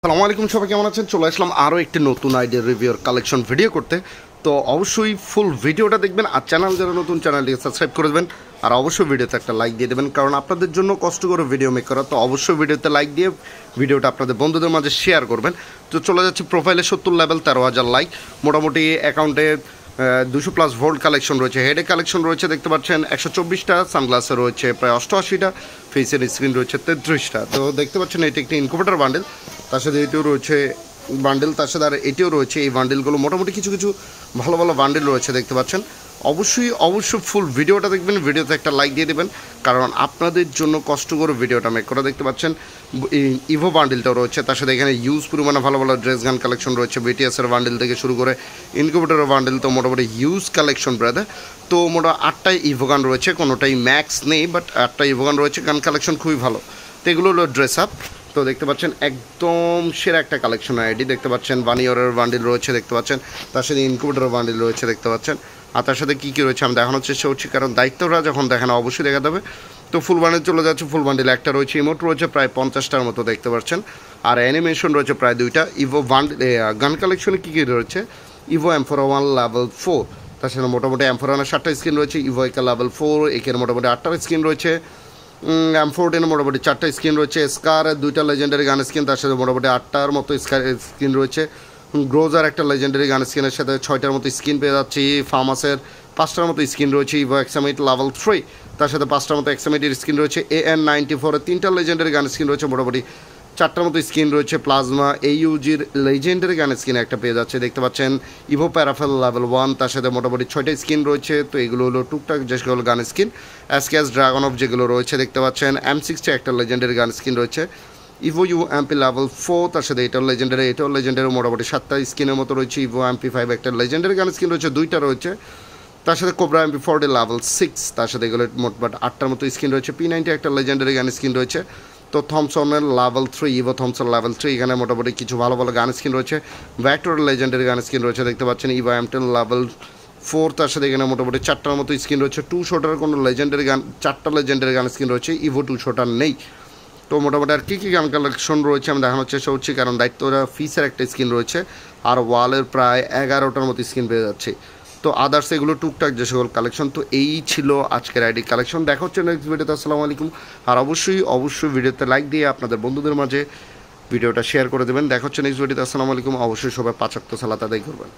আসসালামু আলাইকুম, সবাই কেমন আছেন? চলে আসলাম আরও একটি নতুন আইডিয়া রিভিউর কালেকশন ভিডিও করতে। তো অবশ্যই ফুল ভিডিওটা দেখবেন, আর চ্যানেল যারা নতুন চ্যানেলটিকে সাবস্ক্রাইব করে দেবেন, আর অবশ্যই ভিডিওতে একটা লাইক দিয়ে দেবেন, কারণ আপনাদের জন্য কষ্ট করে ভিডিও মেক করা। তো অবশ্যই ভিডিওতে লাইক দিয়ে ভিডিওটা আপনাদের বন্ধুদের মাঝে শেয়ার করবেন। তো চলে যাচ্ছে প্রোফাইলে 70 লেভেল, 13,000 লাইক, মোটামুটি অ্যাকাউন্টে 200+ ভোল্ট কালেকশন রয়েছে, হেডে কালেকশন রয়েছে দেখতে পাচ্ছেন 124টা, সানগ্লাসে রয়েছে প্রায় 88টা, ফেসের স্ক্রিন রয়েছে 33টা। তো দেখতে পাচ্ছেন এটি একটি ইনকুবেটর বান্ডেল, তার সাথে এটিও রয়েছে বান্ডেল, তার সাথে আর এটিও রয়েছে। এই বান্ডেলগুলো মোটামুটি কিছু কিছু ভালো ভালো বান্ডেল রয়েছে দেখতে পাচ্ছেন। অবশ্যই ফুল ভিডিওটা দেখবেন, ভিডিওতে একটা লাইক দিয়ে দেবেন, কারণ আপনাদের জন্য কষ্ট করে ভিডিওটা মেক করা। দেখতে পাচ্ছেন ইভো বান্ডেলটাও রয়েছে, তার সাথে এখানে ইউজ পরিমাণে ভালো ভালো ড্রেস গান কালেকশন রয়েছে, বিটিএসের বান্ডেল থেকে শুরু করে ইনকিউবেটরের বান্ডেল, তো মোটামুটি ইউজ কালেকশন ব্রাদার। তো মোটামুটি 8টাই ইভো গান রয়েছে, কোনোটাই ম্যাক্স নেই, বাট 8টা ইভো গান রয়েছে, গান কালেকশন খুবই ভালো। তো এগুলো হলো ড্রেস আপ। তো দেখতে পাচ্ছেন একদম সেরা একটা কালেকশন আইডি, দেখতে পাচ্ছেন বানিয়রের বান্ডিল রয়েছে দেখতে পাচ্ছেন, তার সাথে ইনকিউবেটরের বান্ডিল রয়েছে দেখতে পাচ্ছেন। আর তার সাথে কী কী রয়েছে আমি দেখানোর চেষ্টা করছি, কারণ দায়িত্বরা যখন দেখানো অবশ্যই দেখা দেবে। তো ফুল বান্ডিল চলে যাচ্ছে, ফুল বান্ডিল একটা রয়েছে, ইমোট রয়েছে প্রায় 50টার মতো দেখতে পাচ্ছেন, আর অ্যানিমেশন রয়েছে প্রায় 2টা। ইভো গান কালেকশনে কী কী রয়েছে, ইভো M401 লেভেল 4, তার সাথে মোটামুটি M401 7টা স্ক্রিন রয়েছে, ইভো একে লেভেল 4 একের মোটামুটি 8টার স্ক্রিন রয়েছে, M14 মোটামুটি 4টা স্ক্রিন রয়েছে, স্কার 2টা লেজেন্ডারি গান স্ক্রিন, তার সাথে মোটামুটি 8টার মতো স্ক্রিন রয়েছে, গ্রোজার একটা লেজেন্ডারি গান স্ক্রিনের সাথে 6টার মতো স্ক্রিন পেয়ে যাচ্ছি, ফার্মাসের 5টার মতো স্ক্রিন রয়েছে, ইভো এক্সামিট লেভেল 3, তার সাথে 5টার মতো এক্সামিটের স্ক্রিন রয়েছে, AN94 3টা লেজেন্ডারি গান স্ক্রিন রয়েছে, মোটামুটি 4টার মতো স্ক্রিন রয়েছে, প্লাজমা AUGর লেজেন্ডারি গান স্ক্রিন একটা পেয়ে যাচ্ছে দেখতে পাচ্ছেন, ইভো প্যারাফেল লেভেল 1, তার সাথে মোটামুটি 6টা স্ক্রিন রয়েছে। তো এগুলো হলো টুকটাক যেগুলো গান স্ক্রিন, SKS ড্রাগন অফ যেগুলো রয়েছে দেখতে পাচ্ছেন, M60 একটা লেজেন্ডারি গান স্ক্রিন রয়েছে, ইভো UMP লেভেল 4, তার সাথে এটাও লেজেন্ডারি মোটামুটি 7টা স্ক্রিনের মতো রয়েছে, ইভো MP5 একটা লেজেন্ডারি গান স্ক্রিন রয়েছে, 2টা রয়েছে, তার সাথে কোবরা MP40 লেভেল 6, তার সাথে এগুলো মোটমাট 8টার মতো স্ক্রিন রয়েছে, P90 একটা লেজেন্ডারি গান স্ক্রিন রয়েছে। তো থমসনের লেভেল 3, ইভো থমসন লেভেল 3, এখানে মোটামুটি কিছু ভালো ভালো গান স্ক্রিন রয়েছে, ভ্যাক্টরের লেজেন্ডারি গান স্ক্রিন রয়েছে দেখতে পাচ্ছেন, ইভো M10 লেভেল 4, তার সাথে এখানে মোটামুটি 4টার মতো স্ক্রিন রয়েছে, 2 শটার কোনো লেজেন্ডারি গান, 4টা লেজেন্ডারি গান স্ক্রিন রয়েছে, ইভো 2 শটার নেই। তো মোটামুটি আর কী কী গান কালেকশন রয়েছে আমি দেখানোর চেষ্টা করছি, কারণ দায়িত্বরা ফিসের একটা স্ক্রিন রয়েছে, আর ওয়ালের প্রায় 11টার মতো স্ক্রিন পেয়ে যাচ্ছে। তো আদার্স এগুলো টুকটাক যে সকল কালেকশন। তো এই ছিল আজকের আইডি কালেকশন, দেখা হচ্ছে নেক্সট ভিডিওতে। আসসালামু আলাইকুম, আর অবশ্যই ভিডিওতে লাইক দিয়ে আপনাদের বন্ধুদের মাঝে ভিডিওটা শেয়ার করে দেবেন। দেখা হচ্ছে নেক্সট ভিডিওতে। আসসালামু আলাইকুম, অবশ্যই সবাই 5 ওয়াক্ত সালাত আদায় করবেন।